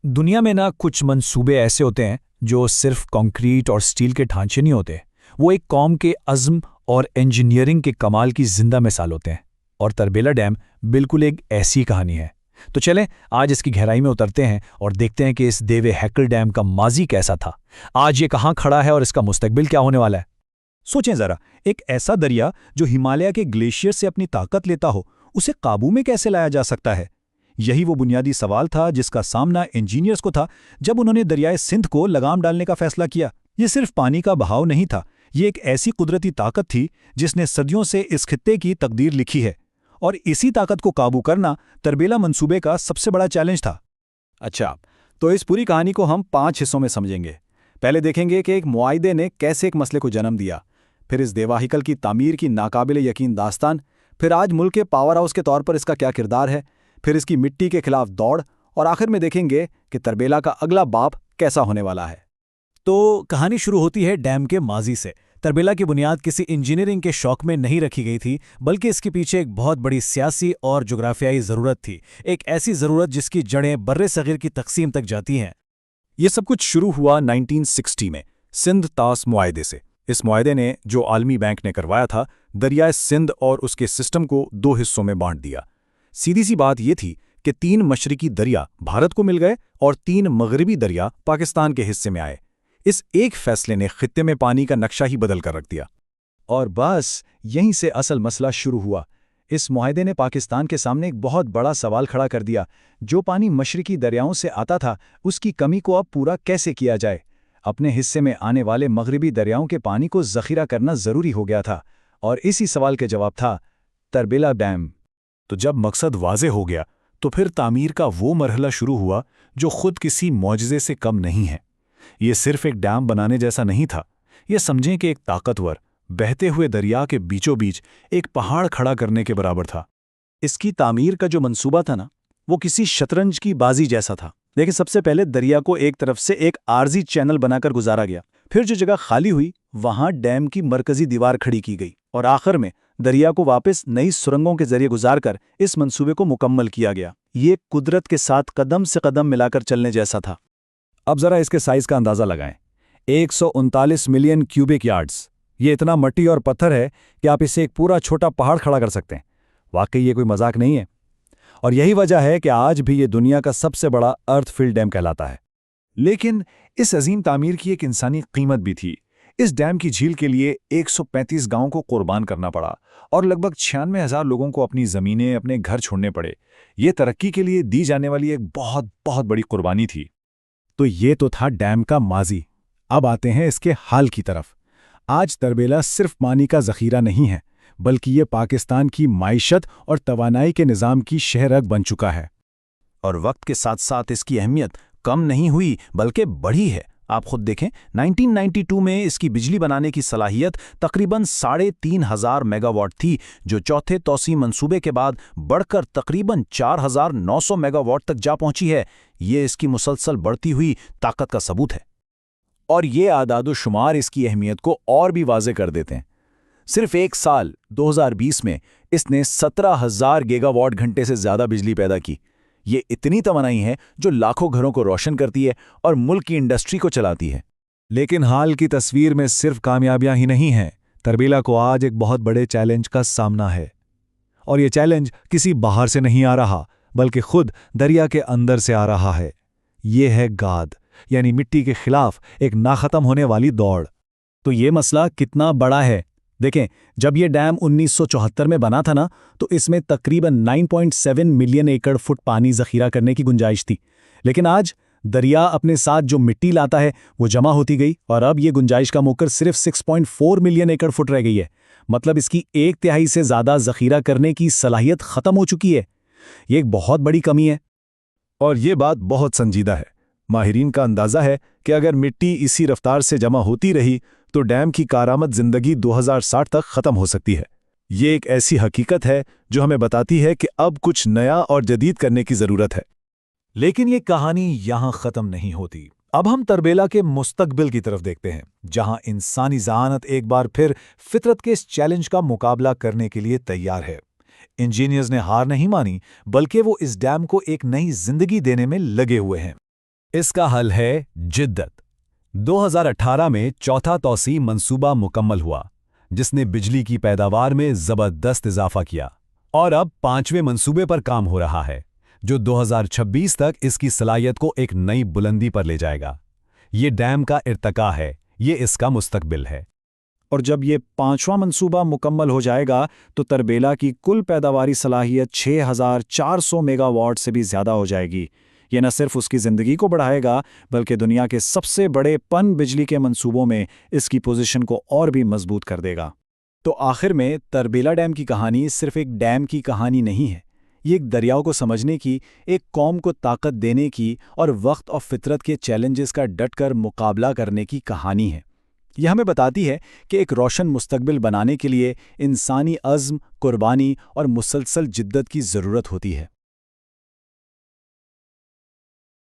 दुनिया में ना कुछ मंसूबे ऐसे होते हैं जो सिर्फ कंक्रीट और स्टील के ढांचे नहीं होते। वो एक कौम के अज़्म और इंजीनियरिंग के कमाल की जिंदा मिसाल होते हैं। और तरबेला डैम बिल्कुल एक ऐसी कहानी है। तो चलें आज इसकी गहराई में उतरते हैं और देखते हैं कि इस देवे हैकल डैम का माजी कैसा था, आज ये कहाँ खड़ा है और इसका मुस्तकबिल क्या होने वाला है। सोचें जरा, एक ऐसा दरिया जो हिमालय के ग्लेशियर से अपनी ताकत लेता हो, उसे काबू में कैसे लाया जा सकता है? यही वो बुनियादी सवाल था जिसका सामना इंजीनियर्स को था जब उन्होंने दरियाए सिंध को लगाम डालने का फैसला किया। ये सिर्फ पानी का बहाव नहीं था, ये एक ऐसी कुदरती ताकत थी जिसने सदियों से इस खित्ते की तकदीर लिखी है। और इसी ताकत को काबू करना तरबेला मंसूबे का सबसे बड़ा चैलेंज था। अच्छा, तो इस पूरी कहानी को हम 5 हिस्सों में समझेंगे। पहले देखेंगे कि एक मुआहिदे ने कैसे एक मसले को जन्म दिया, फिर इस देवाहिकल की तामीर की नाकाबिले यकीन दास्तान, फिर आज मुल्क के पावर हाउस के तौर पर इसका क्या किरदार है, फिर इसकी मिट्टी के खिलाफ दौड़, और आखिर में देखेंगे कि तरबेला का अगला बाप कैसा होने वाला है। तो कहानी शुरू होती है डैम के माजी से। तरबेला की बुनियाद किसी इंजीनियरिंग के शौक में नहीं रखी गई थी, बल्कि इसके पीछे एक बहुत बड़ी सियासी और जोग्राफियाई ज़रूरत थी। एक ऐसी ज़रूरत जिसकी जड़ें बर्रे सगीर की तकसीम तक जाती हैं। ये सब कुछ शुरू हुआ 1960 में सिंध तास मुआहिदे से। इस मुआहिदे ने, जो आलमी बैंक ने करवाया था, दरियाए सिंध और उसके सिस्टम को 2 हिस्सों में बांट दिया। सीधी सी बात यह थी कि 3 मशरिकी दरिया भारत को मिल गए और 3 मगरबी दरिया पाकिस्तान के हिस्से में आए। इस एक फैसले ने खित्ते में पानी का नक्शा ही बदल कर रख दिया। और बस यहीं से असल मसला शुरू हुआ। इस मुआहिदे ने पाकिस्तान के सामने एक बहुत बड़ा सवाल खड़ा कर दिया। जो पानी मशरिकी दरियाओं से आता था, उसकी कमी को अब पूरा कैसे किया जाए? अपने हिस्से में आने वाले मगरबी दरियाओं के पानी को ज़ख़ीरा करना ज़रूरी हो गया था, और इसी सवाल के जवाब था तरबेला डैम। तो जब मकसद वाज़े हो गया, तो फिर तामीर का वो मरहला शुरू हुआ जो खुद किसी मौजज़े से कम नहीं है। ये सिर्फ एक डैम बनाने जैसा नहीं था। ये समझें कि एक ताकतवर, बहते हुए दरिया के बीचों बीच एक पहाड़ खड़ा करने के बराबर था। इसकी तामीर का जो मंसूबा था ना, वो किसी शतरंज की बाजी जैसा था। लेकिन सबसे पहले दरिया को एक तरफ से एक आर्जी चैनल बनाकर गुजारा गया। फिर जो जगह खाली हुई, वहां डैम की मरकजी दीवार खड़ी की गई, और आखिर में दरिया को वापस नई सुरंगों के जरिए गुजारकर इस मंसूबे को मुकम्मल किया गया। ये कुदरत के साथ कदम से कदम मिलाकर चलने जैसा था। अब जरा इसके साइज का अंदाजा लगाएं। 139 मिलियन क्यूबिक यार्ड्स। ये इतना मट्टी और पत्थर है कि आप इसे एक पूरा छोटा पहाड़ खड़ा कर सकते हैं। वाकई ये कोई मजाक नहीं है। और यही वजह है कि आज भी ये दुनिया का सबसे बड़ा अर्थफिल्ड डैम कहलाता है। लेकिन इस अजीम तामीर की एक इंसानी कीमत भी थी। इस डैम की झील के लिए 135 गांवों को कुर्बान करना पड़ा, और लगभग 96,000 लोगों को अपनी ज़मीनें, अपने घर छोड़ने पड़े। ये तरक्की के लिए दी जाने वाली एक बहुत बहुत बड़ी कुर्बानी थी। तो ये तो था डैम का माजी। अब आते हैं इसके हाल की तरफ। आज तरबेला सिर्फ पानी का ज़ख़ीरा नहीं है, बल्कि ये पाकिस्तान की माइशत और तवानाई के निज़ाम की शहरग बन चुका है। और वक्त के साथ साथ इसकी अहमियत कम नहीं हुई, बल्कि बढ़ी है। आप खुद देखें, 1992 में इसकी बिजली बनाने की सलाहियत तकरीबन 3,500 मेगावाट थी, जो चौथे तौसी मंसूबे के बाद बढ़कर तकरीबन 4,900 मेगावाट तक जा पहुंची है। ये इसकी मुसलसल बढ़ती हुई ताकत का सबूत है। और ये आदादो शुमार इसकी अहमियत को और भी वाज़े कर देते हैं। सिर्फ एक साल 2020 में इसने 17,000 गीगावाट घंटे से ज़्यादा बिजली पैदा की। ये इतनी तवानाई है जो लाखों घरों को रोशन करती है और मुल्क की इंडस्ट्री को चलाती है। लेकिन हाल की तस्वीर में सिर्फ कामयाबियां ही नहीं हैं। तरबेला को आज एक बहुत बड़े चैलेंज का सामना है। और ये चैलेंज किसी बाहर से नहीं आ रहा, बल्कि खुद दरिया के अंदर से आ रहा है। ये है गाद, यानी मिट्टी के खिलाफ एक नाखत्म होने वाली दौड़। तो ये मसला कितना बड़ा है? देखें, जब ये डैम 1974 में बना था ना, तो इसमें तकरीबन 9.7 मिलियन एकड़ फुट पानी ज़ख़ीरा करने की गुंजाइश थी। लेकिन आज दरिया अपने साथ जो मिट्टी लाता है वो जमा होती गई, और अब ये गुंजाइश कम होकर सिर्फ 6.4 मिलियन एकड़ फुट रह गई है। मतलब इसकी 1/3 से ज़्यादा ज़ख़ीरा करने की सलाहियत ख़त्म हो चुकी है। ये एक बहुत बड़ी कमी है। और ये बात बहुत संजीदा है। माहिरीन का अंदाज़ा है कि अगर मिट्टी इसी रफ्तार से जमा होती रही तो डैम की कारामद ज़िंदगी 2060 तक ख़त्म हो सकती है। ये एक ऐसी हकीकत है जो हमें बताती है कि अब कुछ नया और जदीद करने की ज़रूरत है। लेकिन ये कहानी यहाँ ख़त्म नहीं होती। अब हम तरबेला के मुस्तकबिल की तरफ देखते हैं, जहाँ इंसानी ज़हानत एक बार फिर फितरत के इस चैलेंज का मुकाबला करने के लिए तैयार है। इंजीनियर्स ने हार नहीं मानी, बल्कि वो इस डैम को एक नई जिंदगी देने में लगे हुए हैं। اس کا حل ہے جدت۔ 2018 میں چوتھا توسیع منصوبہ مکمل ہوا، جس نے بجلی کی پیداوار میں زبردست اضافہ کیا، اور اب 5ویں منصوبے پر کام ہو رہا ہے، جو 2026 تک اس کی صلاحیت کو ایک نئی بلندی پر لے جائے گا۔ یہ ڈیم کا ارتقا ہے، یہ اس کا مستقبل ہے۔ اور جب یہ 5واں منصوبہ مکمل ہو جائے گا تو تربیلا کی کل پیداواری صلاحیت 6400 میگا واٹ سے بھی زیادہ ہو جائے گی۔ یہ نہ صرف اس کی زندگی کو بڑھائے گا بلکہ دنیا کے سب سے بڑے پن بجلی کے منصوبوں میں اس کی پوزیشن کو اور بھی مضبوط کر دے گا۔ تو آخر میں تربیلا ڈیم کی کہانی صرف ایک ڈیم کی کہانی نہیں ہے، یہ ایک دریاؤں کو سمجھنے کی، ایک قوم کو طاقت دینے کی اور وقت اور فطرت کے چیلنجز کا ڈٹ کر مقابلہ کرنے کی کہانی ہے۔ یہ ہمیں بتاتی ہے کہ ایک روشن مستقبل بنانے کے لیے انسانی عزم، قربانی اور مسلسل جدت کی ضرورت ہوتی ہے۔